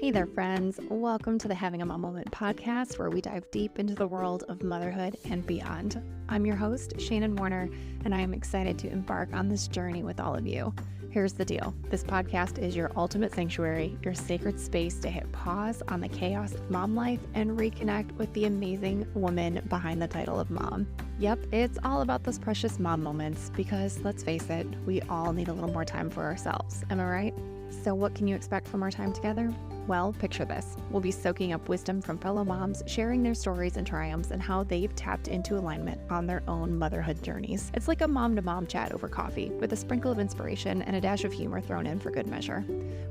Hey there, friends. Welcome to the Having a Mom Moment podcast, where we dive deep into the world of motherhood and beyond. I'm your host, Shannon Warner, and I am excited to embark on this journey with all of you. Here's the deal. This podcast is your ultimate sanctuary, your sacred space to hit pause on the chaos of mom life and reconnect with the amazing woman behind the title of mom. Yep, it's all about those precious mom moments because, let's face it, we all need a little more time for ourselves. Am I right? So what can you expect from our time together? Well, picture this. We'll be soaking up wisdom from fellow moms, sharing their stories and triumphs and how they've tapped into alignment on their own motherhood journeys. It's like a mom-to-mom chat over coffee, with a sprinkle of inspiration and a dash of humor thrown in for good measure.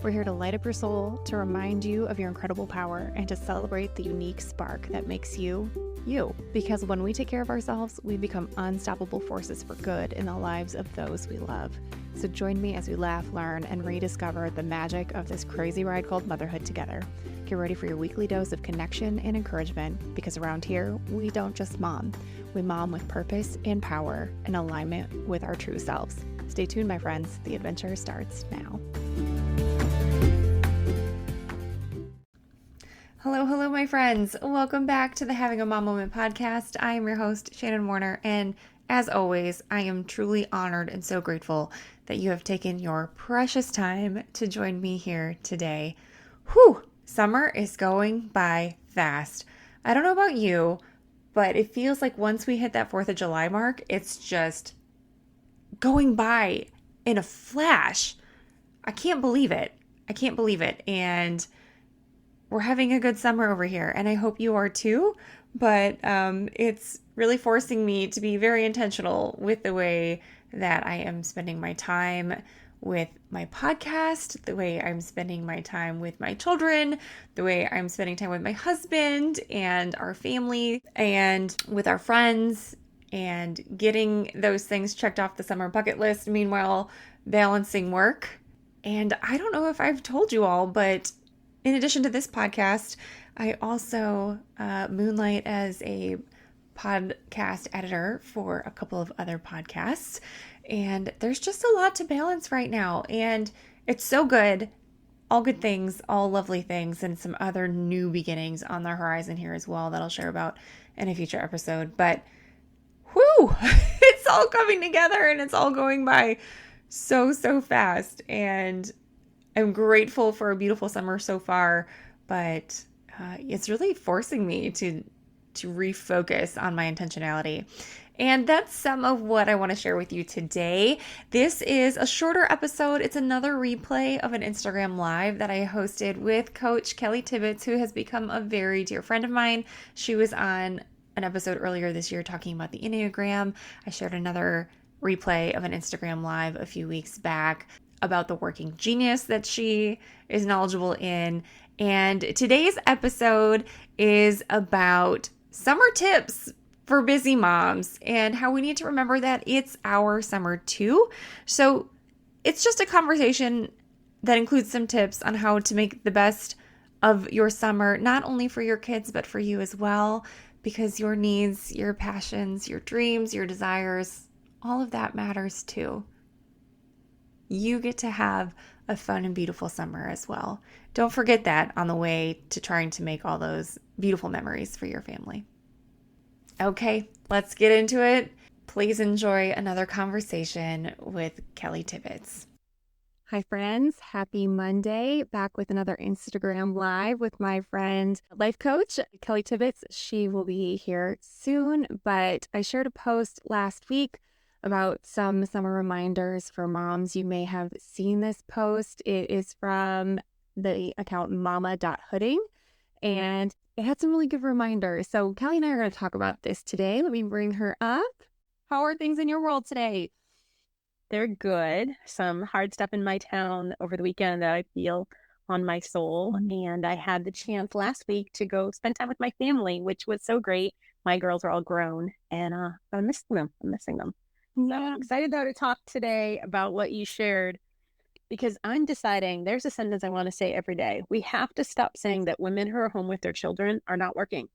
We're here to light up your soul, to remind you of your incredible power, and to celebrate the unique spark that makes you, you. Because when we take care of ourselves, we become unstoppable forces for good in the lives of those we love. So join me as we laugh, learn, and rediscover the magic of this crazy ride called motherhood together. Get ready for your weekly dose of connection and encouragement, because around here, we don't just mom. We mom with purpose and power in alignment with our true selves. Stay tuned, my friends. The adventure starts now. Hello, my friends. Welcome back to the Having a Mom Moment podcast. I am your host, Shannon Warner, and as always, I am truly honored and so grateful that you have taken your precious time to join me here today. Whew, summer is going by fast. I don't know about you, but it feels like once we hit that 4th of July mark, it's just going by in a flash. I can't believe it. And we're having a good summer over here, and I hope you are too. But it's really forcing me to be very intentional with the way that I am spending my time with my podcast, the way I'm spending my time with my children, the way I'm spending time with my husband and our family and with our friends, and getting those things checked off the summer bucket list, meanwhile balancing work. And I don't know if I've told you all, but in addition to this podcast, I also moonlight as a podcast editor for a couple of other podcasts. And there's just a lot to balance right now. And it's so good. All good things, all lovely things, and some other new beginnings on the horizon here as well that I'll share about in a future episode. But whew, it's all coming together and it's all going by so fast. And I'm grateful for a beautiful summer so far, but it's really forcing me to refocus on my intentionality. And that's some of what I want to share with you today. This is a shorter episode. It's another replay of an Instagram Live that I hosted with Coach Kelly Tibbits, who has become a very dear friend of mine. She was on an episode earlier this year talking about the Enneagram. I shared another replay of an Instagram Live a few weeks back about the working genius that she is knowledgeable in. And today's episode is about summer tips for busy moms and how we need to remember that it's our summer too. So it's just a conversation that includes some tips on how to make the best of your summer, not only for your kids, but for you as well, because your needs, your passions, your dreams, your desires, all of that matters too. You get to have a fun and beautiful summer as well. Don't forget that on the way to trying to make all those beautiful memories for your family. Okay, let's get into it. Please enjoy another conversation with Kelly Tibbits. Hi, friends. Happy Monday. Back with another Instagram Live with my friend, life coach, Kelly Tibbits. She will be here soon, but I shared a post last week about some summer reminders for moms. You may have seen this post. It is from the account mama.hooding, and it had some really good reminders. So Kelly and I are going to talk about this today. Let me bring her up. How are things in your world today? They're good. Some hard stuff in my town over the weekend that I feel on my soul. And I had the chance last week to go spend time with my family, which was so great. My girls are all grown and I'm missing them. So I'm excited though to talk today about what you shared, because I'm deciding, there's a sentence I want to say every day. We have to stop saying that women who are home with their children are not working.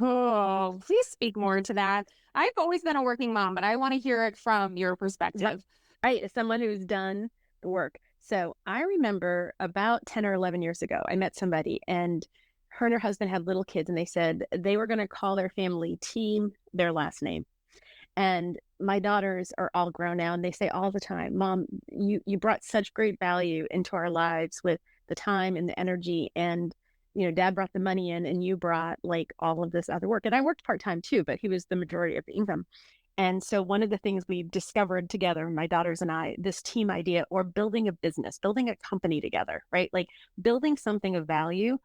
Oh, please speak more to that. I've always been a working mom, but I want to hear it from your perspective. Right, as someone who's done the work. So I remember about 10 or 11 years ago, I met somebody and her and her husband had little kids and they said they were going to call their family team their last name. And my daughters are all grown now and they say all the time, Mom, you brought such great value into our lives with the time and the energy. And, Dad brought the money in and you brought like all of this other work. And I worked part-time too, but he was the majority of the income. And so one of the things we discovered together, my daughters and I, this team idea or building a business, building a company together, right? Like building something of value,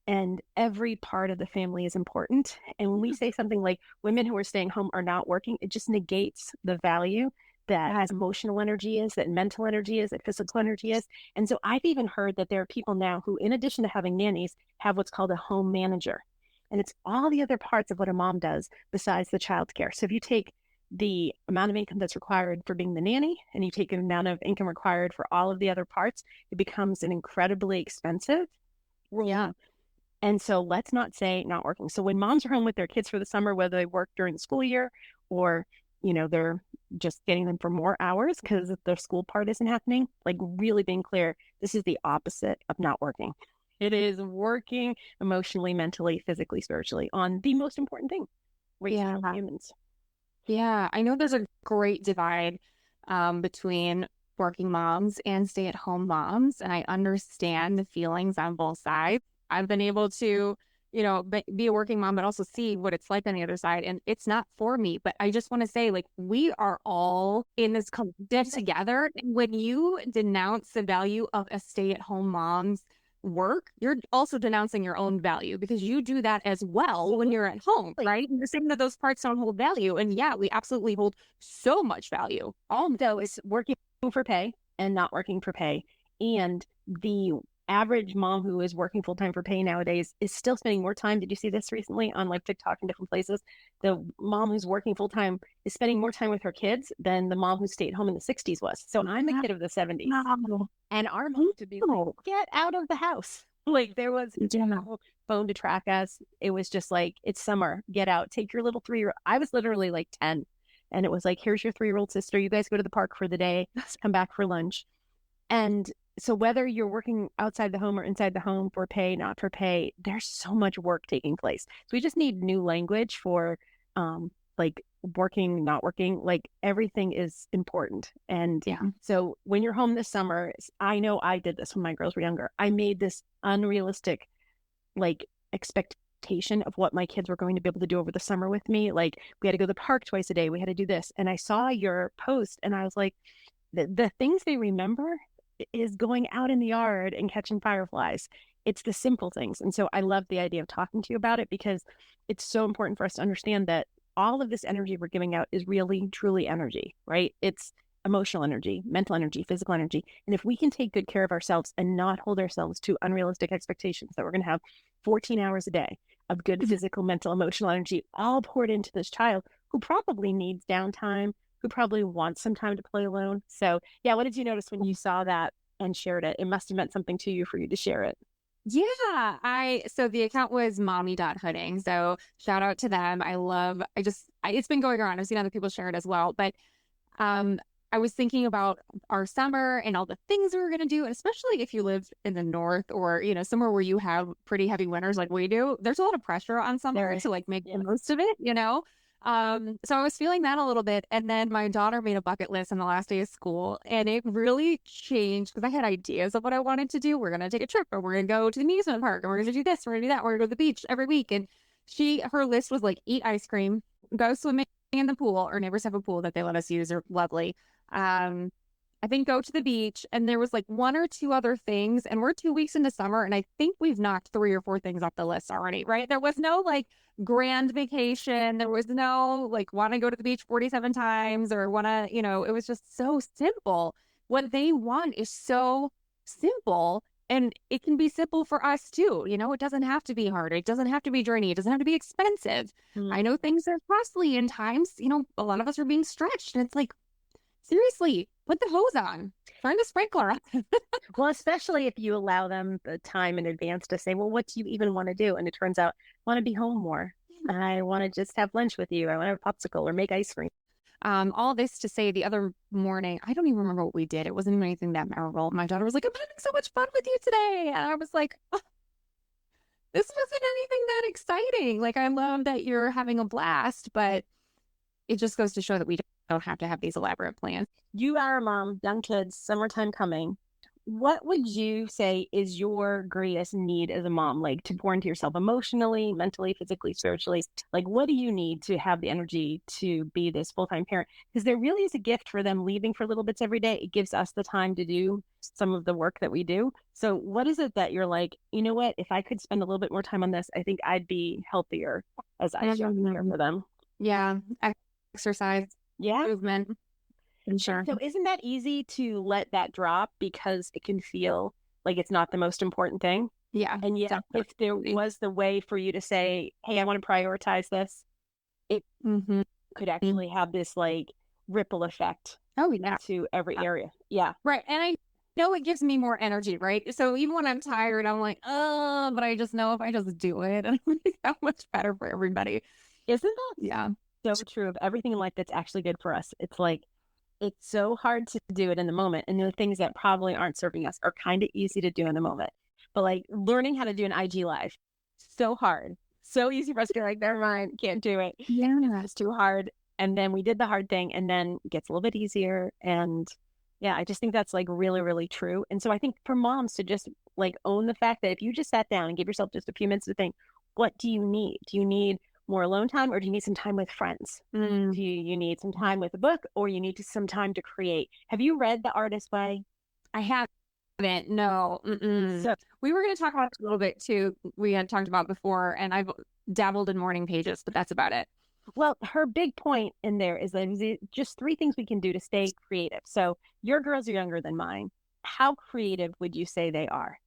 and every part of the family is important. And when we say something like women who are staying home are not working, it just negates the value that emotional energy is, that mental energy is, that physical energy is. And so I've even heard that there are people now who, in addition to having nannies, have what's called a home manager. And it's all the other parts of what a mom does besides the childcare. So if you take the amount of income that's required for being the nanny and you take the amount of income required for all of the other parts, it becomes an incredibly expensive role. Yeah. And so let's not say not working. So when moms are home with their kids for the summer, whether they work during the school year or, they're just getting them for more hours because their school part isn't happening, like really being clear, this is the opposite of not working. It is working emotionally, mentally, physically, spiritually on the most important thing, raising humans. Yeah, I know there's a great divide between working moms and stay-at-home moms, and I understand the feelings on both sides. I've been able to, be a working mom, but also see what it's like on the other side, and it's not for me. But I just want to say, like, we are all in this collective together. And when you denounce the value of a stay-at-home mom's work, you're also denouncing your own value because you do that as well when you're at home, right? You're saying that those parts don't hold value. And yeah, we absolutely hold so much value. Also, it's working for pay and not working for pay. And the average mom who is working full-time for pay nowadays is still spending more time. Did you see this recently on like TikTok and different places? The mom who's working full-time is spending more time with her kids than the mom who stayed home in the 60s was. So I'm a kid of the 70s. And our mom to be like, get out of the house. Like there was no phone to track us. It was just like, it's summer, get out, take your little 3-year-old. I was literally like 10. And it was like, here's your 3-year-old sister. You guys go to the park for the day, come back for lunch. And so whether you're working outside the home or inside the home for pay, not for pay, there's so much work taking place. So we just need new language for like working, not working, like everything is important. And so when you're home this summer, I know I did this when my girls were younger. I made this unrealistic like expectation of what my kids were going to be able to do over the summer with me. Like we had to go to the park twice a day. We had to do this. And I saw your post and I was like, the things they remember is going out in the yard and catching fireflies. It's the simple things. And so I love the idea of talking to you about it because it's so important for us to understand that all of this energy we're giving out is really, truly energy, right? It's emotional energy, mental energy, physical energy. And if we can take good care of ourselves and not hold ourselves to unrealistic expectations that we're going to have 14 hours a day of good physical, mental, emotional energy all poured into this child who probably needs downtime, who probably wants some time to play alone. So yeah, what did you notice when you saw that and shared it? It must have meant something to you for you to share it. Yeah, so the account was mommy.hooding. So shout out to them. It's been going around. I've seen other people share it as well. But I was thinking about our summer and all the things we were going to do. And especially if you live in the north or, somewhere where you have pretty heavy winters like we do, there's a lot of pressure on summer to like make the most of it. So I was feeling that a little bit. And then my daughter made a bucket list on the last day of school and it really changed because I had ideas of what I wanted to do. We're going to take a trip or we're going to go to the amusement park and we're going to do this, we're going to do that. We're going to go to the beach every week. And her list was like, eat ice cream, go swimming in the pool. Our neighbors have a pool that they let us use. They're lovely. I think go to the beach. And there was like 1 or 2 other things. And we're 2 weeks into summer. And I think we've knocked 3 or 4 things off the list already, right? There was no like grand vacation. There was no like want to go to the beach 47 times or want to, it was just so simple. What they want is so simple. And it can be simple for us too. It doesn't have to be hard. It doesn't have to be draining. It doesn't have to be expensive. I know things are costly in times, a lot of us are being stretched and it's like, seriously, put the hose on, turn the sprinkler on. Well, especially if you allow them the time in advance to say, well, what do you even want to do? And it turns out, I want to be home more. I want to just have lunch with you. I want to have a popsicle or make ice cream. All this to say the other morning, I don't even remember what we did. It wasn't even anything that memorable. My daughter was like, I'm having so much fun with you today. And I was like, oh, this wasn't anything that exciting. Like, I love that you're having a blast, but it just goes to show that we don't have to have these elaborate plans. You are a mom, young kids, summertime coming. What would you say is your greatest need as a mom, like to pour into yourself emotionally, mentally, physically, spiritually? Like, what do you need to have the energy to be this full-time parent? Because there really is a gift for them leaving for little bits every day. It gives us the time to do some of the work that we do. So what is it that you're like, you know what, if I could spend a little bit more time on this, I think I'd be healthier as I care for them. Yeah. Exercise, Yeah. movement. Sure. So isn't that easy to let that drop because it can feel like it's not the most important thing? Yeah. And yet, definitely. if there was the way for you to say, hey, I want to prioritize this, it could actually have this like ripple effect to every area. Yeah. Right. And I know it gives me more energy, right? So even when I'm tired, I'm like, oh, but I just know if I just do it, and it'll be that much better for everybody. Isn't that Yeah. so true of everything in life that's actually good for us? It's like, it's so hard to do it in the moment. And the things that probably aren't serving us are kind of easy to do in the moment. But like learning how to do an IG live, so hard, so easy for us to be like, never mind, can't do it. Yeah. It's too hard. And then we did the hard thing and then it gets a little bit easier. And yeah, I just think that's like really, really true. And so I think for moms to just like own the fact that if you just sat down and give yourself just a few minutes to think, what do you need? Do you need more alone time, or do you need some time with friends? Do you need some time with a book, or you need some time to create? Have you read The Artist Way? I haven't. No. So we were going to talk about it a little bit too. We had talked about before, and I've dabbled in morning pages, but that's about it. Well, her big point in there is that just 3 things we can do to stay creative. So your girls are younger than mine. How creative would you say they are?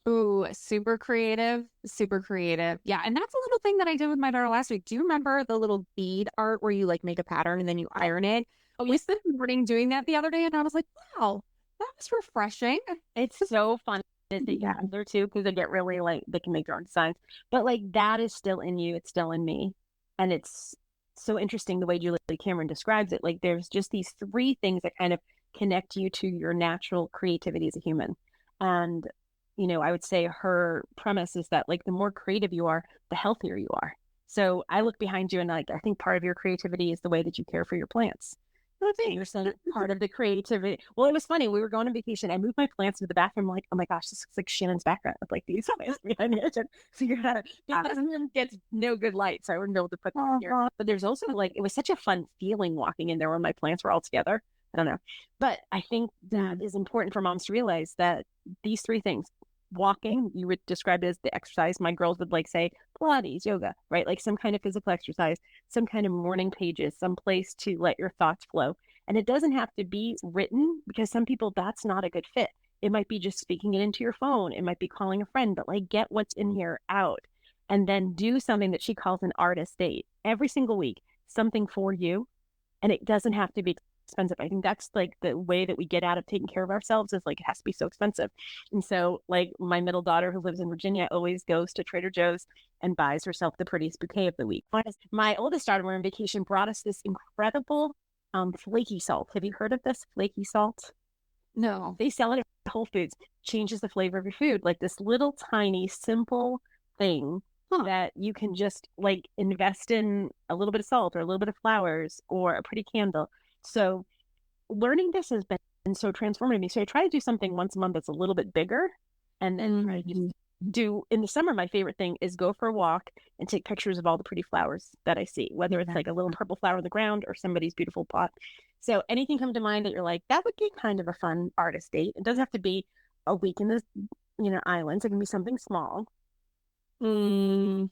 Ooh, super creative, super creative. Yeah. And that's a little thing that I did with my daughter last week. Do you remember the little bead art where you like make a pattern and then you iron it? Oh, we spent the morning doing that the other day, and I was like, wow, that was refreshing. It's so fun to see there too, because they get really like, they can make their own designs. But like that is still in you, it's still in me. And it's so interesting the way Julie Cameron describes it. Like there's just these 3 things that kind of connect you to your natural creativity as a human. And you know, I would say her premise is that like the more creative you are, the healthier you are. So I look behind you and like I think part of your creativity is the way that you care for your plants. I think you're some part of the creativity. Well, it was funny. We were going on vacation. I moved my plants to the bathroom. I'm like, oh my gosh, this looks like Shannon's background with like these plants behind the edge. And figured out because it gets no good light, so I wouldn't be able to put them here. But there's also like it was such a fun feeling walking in there when my plants were all together. I don't know, but I think that is important for moms to realize that these 3 things. Walking, you would describe it as the exercise. My girls would like say Pilates, yoga, right? Like some kind of physical exercise, some kind of morning pages, some place to let your thoughts flow. And it doesn't have to be written because some people that's not a good fit. It might be just speaking it into your phone. It might be calling a friend, but like get what's in here out and then do something that she calls an artist date every single week, something for you. And it doesn't have to be expensive. I think that's like the way that we get out of taking care of ourselves is like it has to be so expensive. And so like my middle daughter who lives in Virginia always goes to Trader Joe's and buys herself the prettiest bouquet of the week. My oldest daughter, we're on vacation, brought us this incredible flaky salt. Have you heard of this flaky salt? No. They sell it at Whole Foods. Changes the flavor of your food. Like this little tiny simple thing that you can just like invest in a little bit of salt or a little bit of flowers or a pretty candle. So learning this has been so transformative to me. So I try to do something once a month that's a little bit bigger. And then try to do in the summer, my favorite thing is go for a walk and take pictures of all the pretty flowers that I see, whether it's like a little purple flower on the ground or somebody's beautiful pot. So anything come to mind that you're like, that would be kind of a fun artist date. It doesn't have to be a week in the, islands. It can be something small. For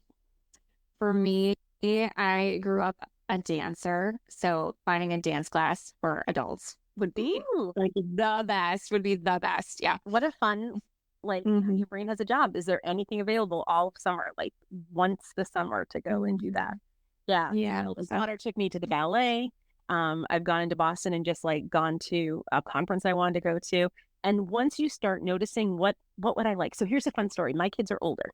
me, I grew up a dancer, so finding a dance class for adults would be like the best, would be the best. Yeah. What a fun, like your brain has a job. Is there anything available all of summer, like once the summer to go and do that? Yeah. Yeah. My daughter took me to the ballet. I've gone into Boston and just like gone to a conference I wanted to go to. And once you start noticing what would I like? So here's a fun story. My kids are older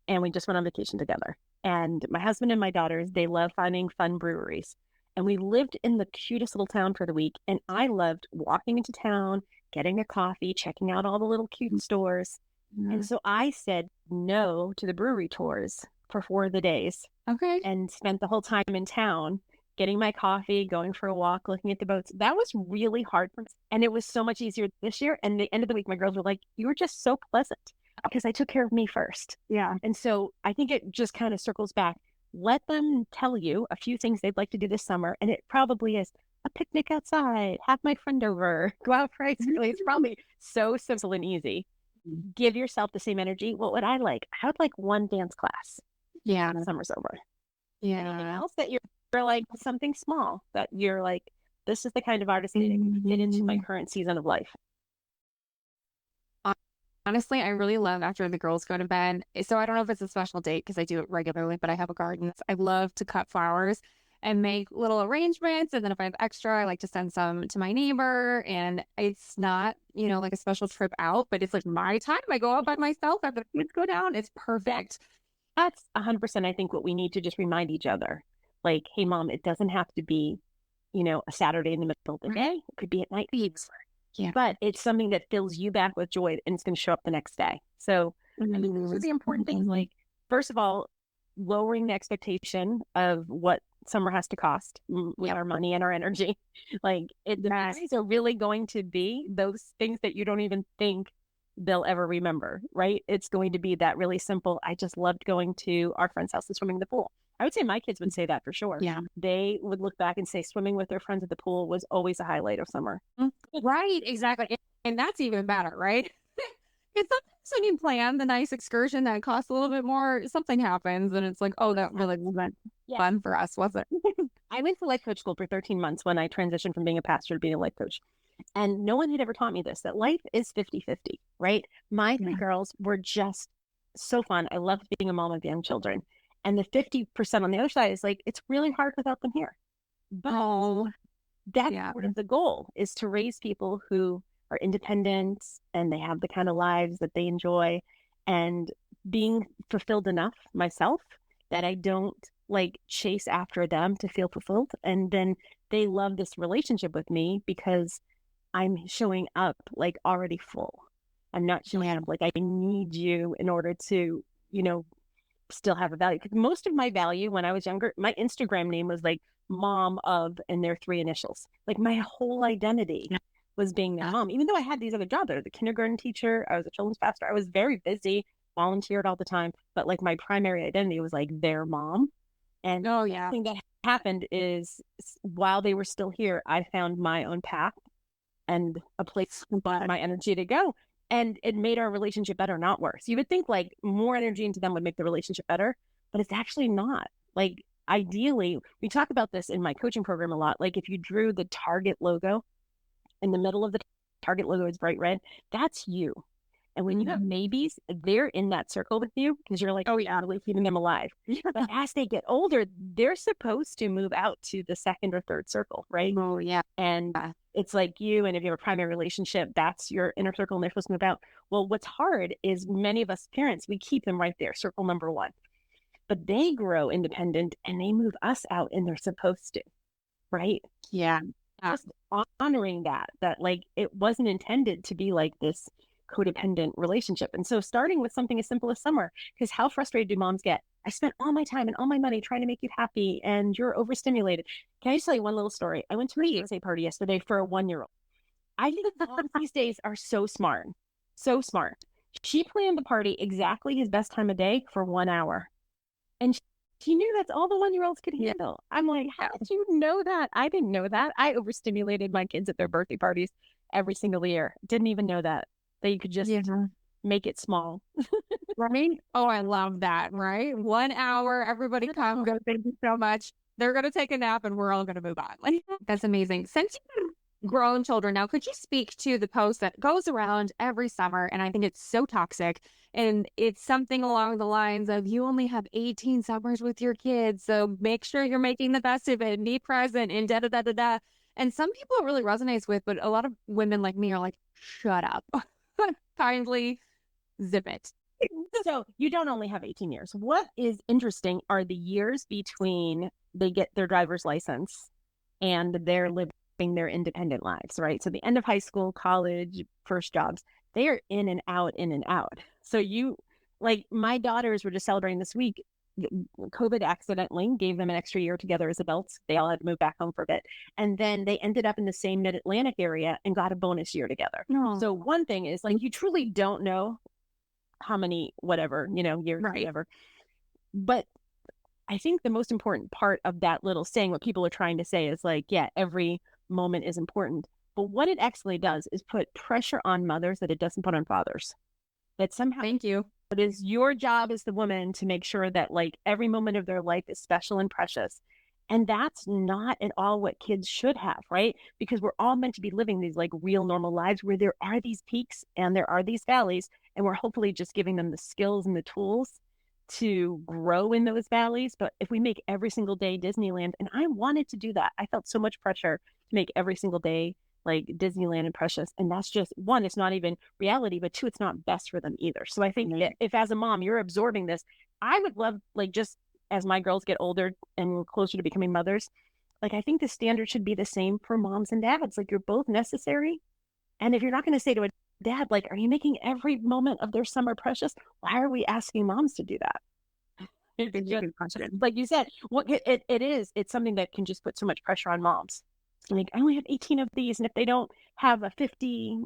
and we just went on vacation together. And my husband and my daughters, they love finding fun breweries. And we lived in the cutest little town for the week. And I loved walking into town, getting a coffee, checking out all the little cute stores. And so I said no to the brewery tours for 4 of the days Okay. and spent the whole time in town getting my coffee, going for a walk, looking at the boats. That was really hard for me. And it was so much easier this year. And the end of the week, my girls were like, you were just so pleasant because I took care of me first. Yeah. And so I think it just kind of circles back. Let them tell you a few things they'd like to do this summer. And it probably is a picnic outside, have my friend over, go out for ice cream. It's probably so simple and easy. Give yourself the same energy. What would I like? I would like one dance class. Yeah. Summer's over. Yeah. Anything else that you're like something small that you're like, this is the kind of artist that fit into my current season of life. Honestly, I really love after the girls go to bed. So I don't know if it's a special date because I do it regularly, but I have a garden. I love to cut flowers and make little arrangements. And then if I have extra, I like to send some to my neighbor. And it's not, like a special trip out, but it's like my time. I go out by myself after the kids go down. It's perfect. That's 100%, I think, what we need to just remind each other. Like, hey, mom, it doesn't have to be, a Saturday in the middle of the day. It could be at night. Yeah. But it's something that fills you back with joy and it's going to show up the next day. So I mean, those are the important things. Like, first of all, lowering the expectation of what summer has to cost with our money and our energy. Like, the memories are really going to be those things that you don't even think they'll ever remember, right? It's going to be that really simple. I just loved going to our friend's house and swimming in the pool. I would say my kids would say that for sure. Yeah. They would look back and say swimming with their friends at the pool was always a highlight of summer. Right, exactly. And that's even better, right? Because sometimes when you plan the nice excursion that costs a little bit more, something happens and it's like, oh, that really wasn't fun for us, was it? I went to life coach school for 13 months when I transitioned from being a pastor to being a life coach. And no one had ever taught me this, that life is 50-50, right? My three girls were just so fun. I loved being a mom of young children. And the 50% on the other side is like, it's really hard without them here. But that's part of the goal, is to raise people who are independent and they have the kind of lives that they enjoy, and being fulfilled enough myself that I don't like chase after them to feel fulfilled. And then they love this relationship with me because I'm showing up like already full. I'm not showing up like I need you in order to, still have a value. Because most of my value when I was younger, my Instagram name was like mom of, and their 3 initials. Like, my whole identity was being their mom, even though I had these other jobs. I was a kindergarten teacher, I was a children's pastor, I was very busy, volunteered all the time, but like my primary identity was like their mom. And the thing that happened is, while they were still here, I found my own path and a place for my energy to go. And it made our relationship better, not worse. You would think like more energy into them would make the relationship better, but it's actually not. Like, ideally, we talk about this in my coaching program a lot. Like, if you drew the Target logo in the middle of the Target logo is bright red, that's you. And when you have babies, they're in that circle with you because you're like, really keeping them alive. But as they get older, they're supposed to move out to the second or third circle, right? Oh, yeah. And it's like you, and if you have a primary relationship, that's your inner circle and they're supposed to move out. Well, what's hard is many of us parents, we keep them right there, circle number 1. But they grow independent and they move us out, and they're supposed to, right? Yeah. Just honoring that like it wasn't intended to be like this codependent relationship. And so starting with something as simple as summer, because how frustrated do moms get? I spent all my time and all my money trying to make you happy and you're overstimulated. Can I just tell you one little story? I went to a birthday party yesterday for a 1-year-old. I think moms these days are so smart. So smart. She planned the party exactly his best time of day for 1 hour. And she knew that's all the 1-year-olds could handle. I'm like, how did you know that? I didn't know that. I overstimulated my kids at their birthday parties every single year. Didn't even know that you could just make it small. Right? Oh, I love that. Right? 1 hour, everybody come, go, thank you so much. They're going to take a nap and we're all going to move on. Like, that's amazing. Since you have grown children now, could you speak to the post that goes around every summer? And I think it's so toxic. And it's something along the lines of, you only have 18 summers with your kids, so make sure you're making the best of it and be present and da-da-da-da-da. And some people it really resonates with, but a lot of women like me are like, shut up. Kindly zip it. So you don't only have 18 years. What is interesting are the years between they get their driver's license and they're living their independent lives, right? So the end of high school, college, first jobs, they are in and out, in and out. So like my daughters were just celebrating this week. COVID accidentally gave them an extra year together as adults. They all had to move back home for a bit. And then they ended up in the same mid-Atlantic area and got a bonus year together. No. So one thing is like, you truly don't know how many, whatever, years, Right. whatever. But I think the most important part of that little saying, what people are trying to say is like, yeah, every moment is important. But what it actually does is put pressure on mothers that it doesn't put on fathers. That somehow Thank you. it is your job as the woman to make sure that like every moment of their life is special and precious. And that's not at all what kids should have, right? Because we're all meant to be living these like real normal lives where there are these peaks and there are these valleys. And we're hopefully just giving them the skills and the tools to grow in those valleys. But if we make every single day Disneyland, and I wanted to do that, I felt so much pressure to make every single day like Disneyland and precious. And that's just one, it's not even reality, but two, it's not best for them either. So I think if as a mom, you're absorbing this, I would love, like, just as my girls get older and closer to becoming mothers, like, I think the standard should be the same for moms and dads. Like, you're both necessary. And if you're not going to say to a dad, like, are you making every moment of their summer precious? Why are we asking moms to do that? Like you said, what it is, it's something that can just put so much pressure on moms. Like, I only have 18 of these, and if they don't have a 50,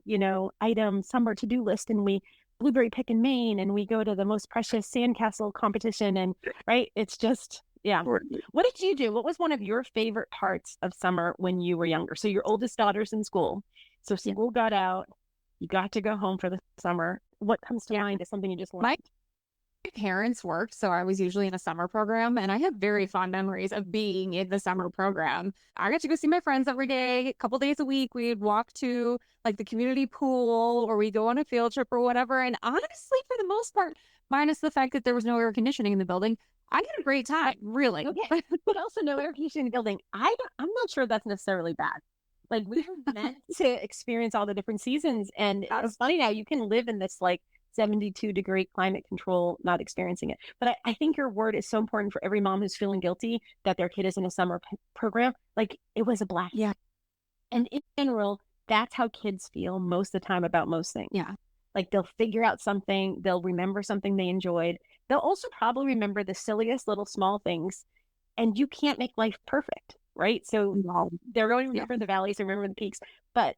item summer to-do list, and we blueberry pick in Maine, and we go to the most precious sandcastle competition, and right, it's just, yeah. What did you do? What was one of your favorite parts of summer when you were younger? So your oldest daughter's in school, so school got out, you got to go home for the summer. What comes to mind as something you just liked? My parents worked, so I was usually in a summer program, and I have very fond memories of being in the summer program. I got to go see my friends every day, a couple days a week. We'd walk to like the community pool, or we'd go on a field trip or whatever. And honestly, for the most part, minus the fact that there was no air conditioning in the building, I had a great time, really. Okay. But also no air conditioning in the building. I'm not sure that's necessarily bad. Like, we were meant to experience all the different seasons. And it's funny now, you can live in this like 72-degree climate control, not experiencing it. But I think your word is so important for every mom who's feeling guilty that their kid is in a summer program. Like, it was a blast. Yeah. And in general, that's how kids feel most of the time about most things. Yeah. Like, they'll figure out something, they'll remember something they enjoyed. They'll also probably remember the silliest little small things. And you can't make life perfect, right? So they're going to remember the valleys, remember the peaks. But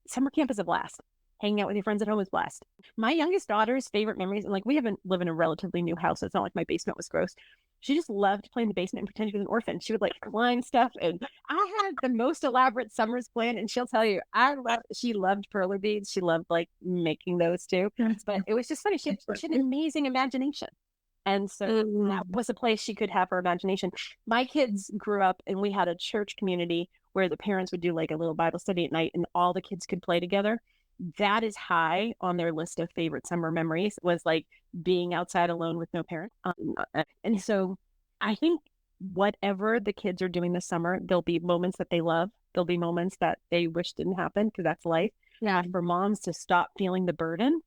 summer camp is a blast. Hanging out with your friends at home was blast. My youngest daughter's favorite memories, and like, we haven't live in a relatively new house, so it's not like my basement was gross. She just loved playing in the basement and pretend she was an orphan. She would like climb stuff, and I had the most elaborate summers planned. And she'll tell you, she loved perler beads. She loved like making those too. But it was just funny. She had an amazing imagination. And so that was a place she could have her imagination. My kids grew up, and we had a church community where the parents would do like a little Bible study at night, and all the kids could play together. That is high on their list of favorite summer memories, was like being outside alone with no parents. And so I think whatever the kids are doing this summer, there'll be moments that they love. There'll be moments that they wish didn't happen, because that's life. Yeah. For moms to stop feeling the burden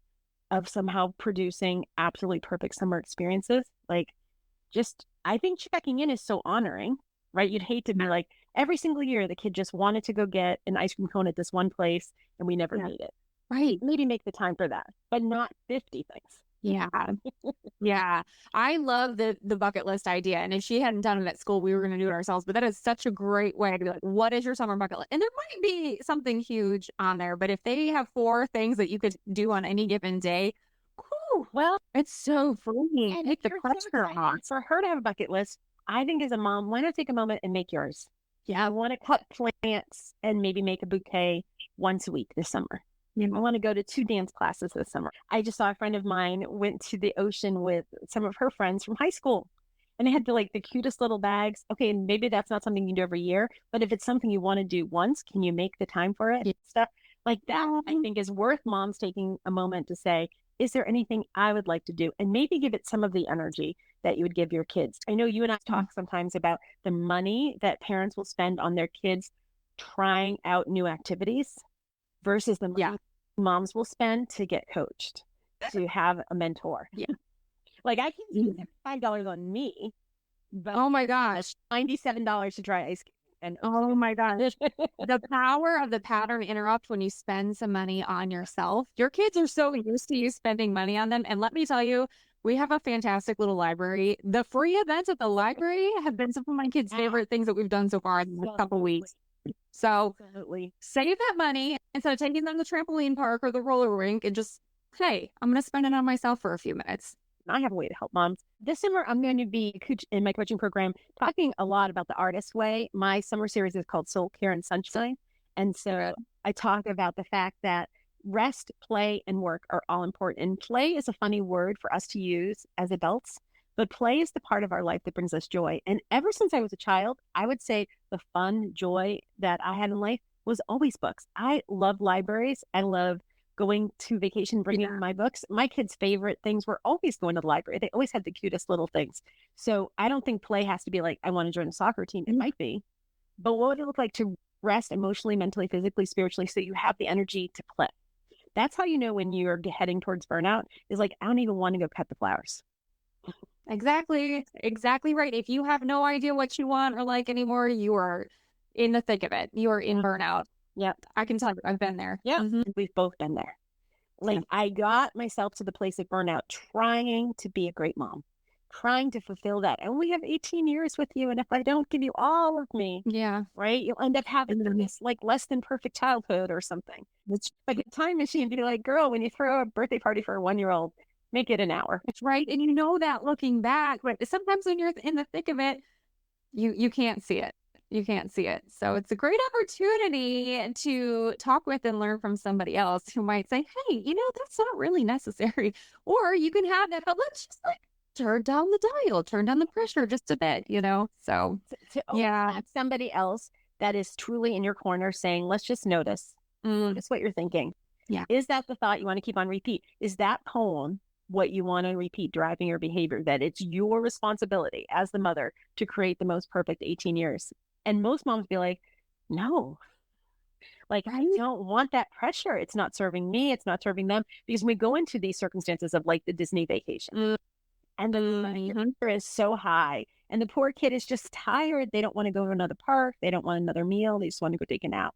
of somehow producing absolutely perfect summer experiences. Like, just, I think checking in is so honoring, right? You'd hate to be like, every single year the kid just wanted to go get an ice cream cone at this one place and we never made it. Right. Maybe make the time for that, but not 50 things. Yeah. Yeah. I love the bucket list idea. And if she hadn't done it at school, we were going to do it ourselves. But that is such a great way to be like, what is your summer bucket list? And there might be something huge on there, but if they have 4 things that you could do on any given day, whew, well, it's so free. And take the pressure off. For her to have a bucket list, I think as a mom, why not take a moment and make yours? Yeah, I want to cut plants and maybe make a bouquet once a week this summer. I want to go to 2 dance classes this summer. I just saw a friend of mine went to the ocean with some of her friends from high school, and they had the cutest little bags. Okay, and maybe that's not something you do every year, but if it's something you want to do once, can you make the time for it? Stuff like that, I think, is worth moms taking a moment to say, is there anything I would like to do? And maybe give it some of the energy that you would give your kids. I know you and I talk sometimes about the money that parents will spend on their kids trying out new activities versus the money moms will spend to get coached, to have a mentor. Yeah. Like, I can spend $5 on me, but oh my gosh, $97 to try ice cream. And oh my gosh, the power of the pattern interrupt when you spend some money on yourself. Your kids are so used to you spending money on them. And let me tell you, we have a fantastic little library. The free events at the library have been some of my kids' favorite things that we've done so far in the last couple of weeks. So save that money instead of taking them to the trampoline park or the roller rink and just, hey, I'm going to spend it on myself for a few minutes. I have a way to help moms. This summer, I'm going to be in my coaching program talking a lot about the artist way. My summer series is called Soul Care and Sunshine. And so I talk about the fact that rest, play, and work are all important. And play is a funny word for us to use as adults, but play is the part of our life that brings us joy. And ever since I was a child, I would say the fun, joy that I had in life was always books. I love libraries. I love going to vacation, bringing my books. My kids' favorite things were always going to the library. They always had the cutest little things. So I don't think play has to be like, I want to join a soccer team. It might be, but what would it look like to rest emotionally, mentally, physically, spiritually, so you have the energy to play? That's how you know when you're heading towards burnout, is like, I don't even want to go cut the flowers. Exactly right. If you have no idea what you want or like anymore, you are in the thick of it. You are in burnout. Yeah, I can tell you, I've been there. Yeah, we've both been there. Like, I got myself to the place of burnout trying to be a great mom, trying to fulfill that. I only have 18 years with you, and if I don't give you all of me, right, you'll end up having this like less than perfect childhood or something. It's like a time machine to be like, girl, when you throw a birthday party for a 1-year-old, make it an hour. Right. And you know that looking back, but sometimes when you're in the thick of it, you can't see it. You can't see it. So it's a great opportunity to talk with and learn from somebody else who might say, hey, that's not really necessary. Or you can have that, but let's just like turn down the dial, turn down the pressure just a bit, So have somebody else that is truly in your corner saying, let's just notice what you're thinking. Yeah. Is that the thought you want to keep on repeat? Is that poem what you want to repeat driving your behavior? That it's your responsibility as the mother to create the most perfect 18 years. And most moms be like, no, like, I don't want that pressure. It's not serving me. It's not serving them. Because we go into these circumstances of like the Disney vacation and the pressure is so high and the poor kid is just tired. They don't want to go to another park. They don't want another meal. They just want to go take a nap.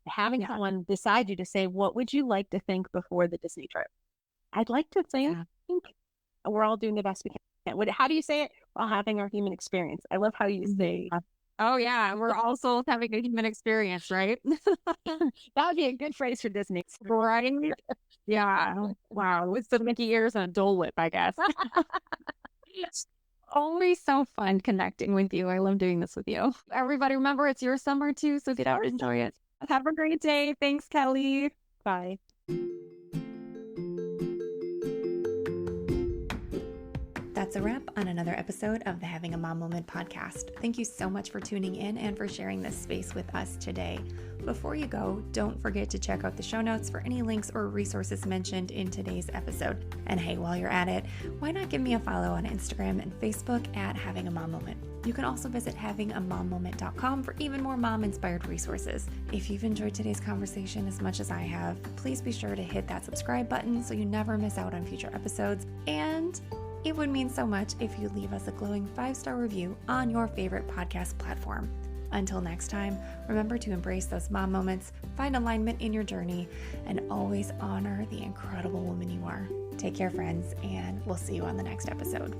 Having someone beside you to say, what would you like to think before the Disney trip? I'd like to think we're all doing the best we can. How do you say it? While having our human experience. I love how you say oh, yeah. We're also having a human experience, right? That would be a good phrase for Disney. Right? Yeah. Wow. With the Mickey ears and a Dole Whip, I guess. It's always so fun connecting with you. I love doing this with you. Everybody, remember, it's your summer too, so get out and enjoy it. Have a great day. Thanks, Kelly. Bye. That's a wrap on another episode of the Having a Mom Moment podcast. Thank you so much for tuning in and for sharing this space with us today. Before you go, don't forget to check out the show notes for any links or resources mentioned in today's episode. And hey, while you're at it, why not give me a follow on Instagram and Facebook at Having a Mom Moment. You can also visit havingamaMoment.com for even more mom-inspired resources. If you've enjoyed today's conversation as much as I have, please be sure to hit that subscribe button so you never miss out on future episodes. And it would mean so much if you leave us a glowing 5-star review on your favorite podcast platform. Until next time, remember to embrace those mom moments, find alignment in your journey, and always honor the incredible woman you are. Take care, friends, and we'll see you on the next episode.